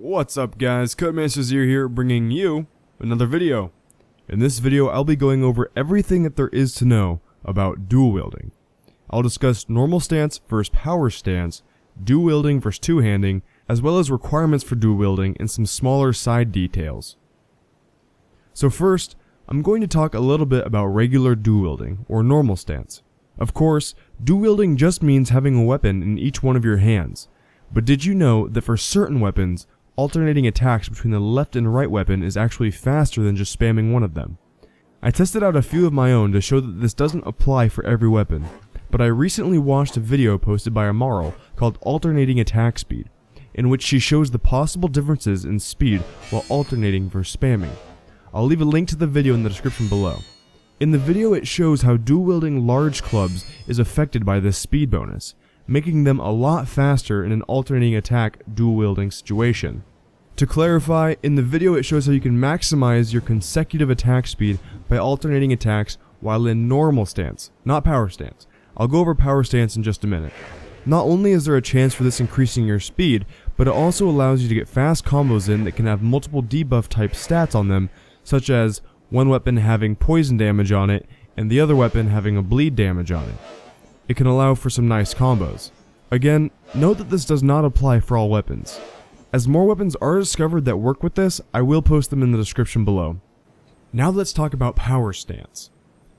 What's up guys, Cutemaster0 here bringing you another video. In this video I'll be going over everything that there is to know about dual wielding. I'll discuss normal stance versus power stance, dual wielding versus two-handing, as well as requirements for dual wielding and some smaller side details. So first, I'm going to talk a little bit about regular dual wielding or normal stance. Of course, dual wielding just means having a weapon in each one of your hands. But did you know that for certain weapons, alternating attacks between the left and right weapon is actually faster than just spamming one of them? I tested out a few of my own to show that this doesn't apply for every weapon, but I recently watched a video posted by Emarrel called Alternating Attack Speed, in which she shows the possible differences in speed while alternating versus spamming. I'll leave a link to the video in the description below. In the video it shows how dual wielding large clubs is affected by this speed bonus, making them a lot faster in an alternating attack dual wielding situation. To clarify, in the video it shows how you can maximize your consecutive attack speed by alternating attacks while in normal stance, not power stance. I'll go over power stance in just a minute. Not only is there a chance for this increasing your speed, but it also allows you to get fast combos in that can have multiple debuff type stats on them, such as one weapon having poison damage on it and the other weapon having a bleed damage on it. It can allow for some nice combos. Again, note that this does not apply for all weapons. As more weapons are discovered that work with this, I will post them in the description below. Now let's talk about power stance.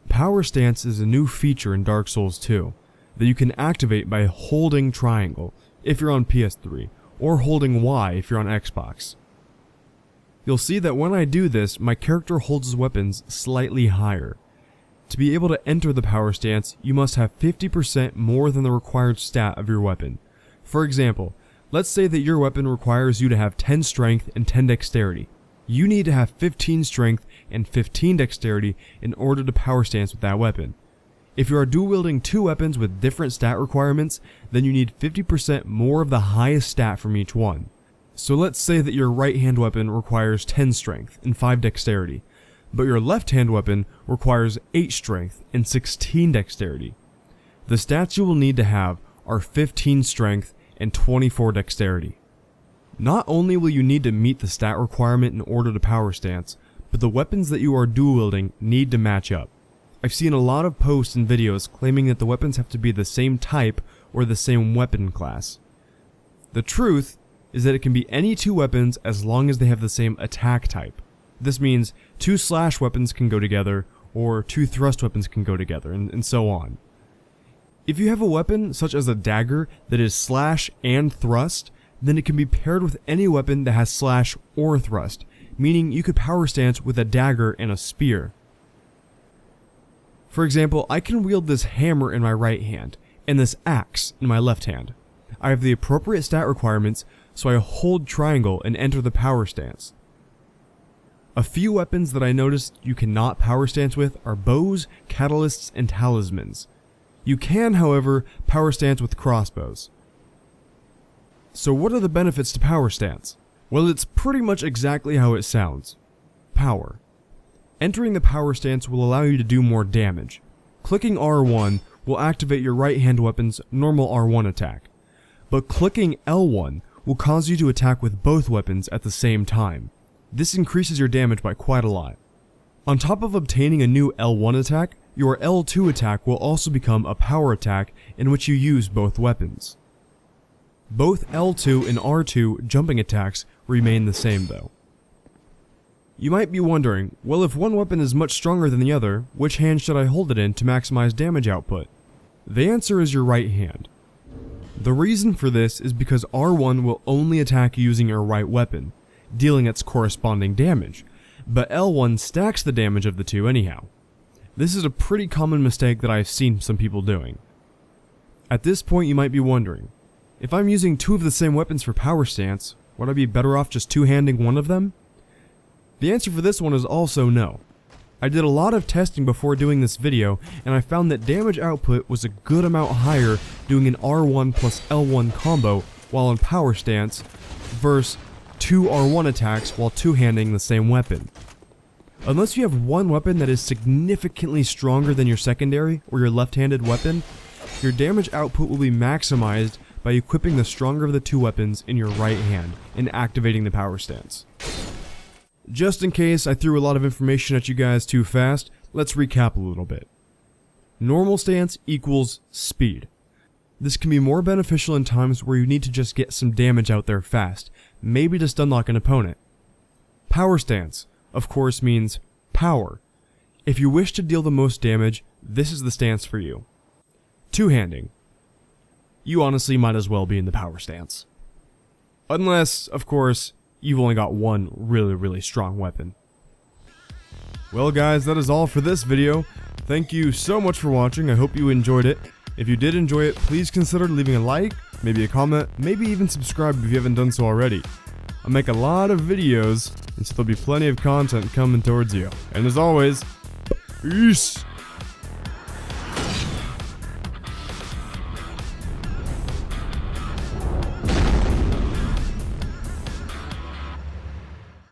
Power stance is a new feature in Dark Souls 2 that you can activate by holding triangle if you're on PS3, or holding Y if you're on Xbox. You'll see that when I do this, my character holds his weapons slightly higher. To be able to enter the power stance, you must have 50% more than the required stat of your weapon. For example, let's say that your weapon requires you to have 10 strength and 10 dexterity. You need to have 15 strength and 15 dexterity in order to power stance with that weapon. If you are dual wielding two weapons with different stat requirements, then you need 50% more of the highest stat from each one. So let's say that your right hand weapon requires 10 strength and 5 dexterity, but your left hand weapon requires 8 strength and 16 dexterity. The stats you will need to have are 15 strength and 24 dexterity. Not only will you need to meet the stat requirement in order to power stance, but the weapons that you are dual wielding need to match up. I've seen a lot of posts and videos claiming that the weapons have to be the same type or the same weapon class. The truth is that it can be any two weapons as long as they have the same attack type. This means two slash weapons can go together, or two thrust weapons can go together, and so on. If you have a weapon such as a dagger that is slash and thrust, then it can be paired with any weapon that has slash or thrust, meaning you could power stance with a dagger and a spear. For example, I can wield this hammer in my right hand, and this axe in my left hand. I have the appropriate stat requirements, so I hold triangle and enter the power stance. A few weapons that I noticed you cannot power stance with are bows, catalysts, and talismans. You can, however, power stance with crossbows. So what are the benefits to power stance? Well, it's pretty much exactly how it sounds. Power. Entering the power stance will allow you to do more damage. Clicking R1 will activate your right hand weapon's normal R1 attack, but clicking L1 will cause you to attack with both weapons at the same time. This increases your damage by quite a lot. On top of obtaining a new L1 attack, your L2 attack will also become a power attack in which you use both weapons. Both L2 and R2 jumping attacks remain the same though. You might be wondering, well, if one weapon is much stronger than the other, which hand should I hold it in to maximize damage output? The answer is your right hand. The reason for this is because R1 will only attack using your right weapon, dealing its corresponding damage, but L1 stacks the damage of the two anyhow. This is a pretty common mistake that I've seen some people doing. At this point you might be wondering, if I'm using two of the same weapons for power stance, would I be better off just two-handing one of them? The answer for this one is also no. I did a lot of testing before doing this video, and I found that damage output was a good amount higher doing an R1 plus L1 combo while in power stance versus two R1 attacks while two-handing the same weapon. Unless you have one weapon that is significantly stronger than your secondary or your left-handed weapon, your damage output will be maximized by equipping the stronger of the two weapons in your right hand and activating the power stance. Just in case I threw a lot of information at you guys too fast, let's recap a little bit. Normal stance equals speed. This can be more beneficial in times where you need to just get some damage out there fast, maybe to stunlock an opponent. Power stance, of course, means power. If you wish to deal the most damage, this is the stance for you. Two-handing. You honestly might as well be in the power stance. Unless, of course, you've only got one really strong weapon. Well guys, that is all for this video. Thank you so much for watching, I hope you enjoyed it. If you did enjoy it, please consider leaving a like, maybe a comment, maybe even subscribe if you haven't done so already. I make a lot of videos, and so there'll be plenty of content coming towards you. And as always, peace!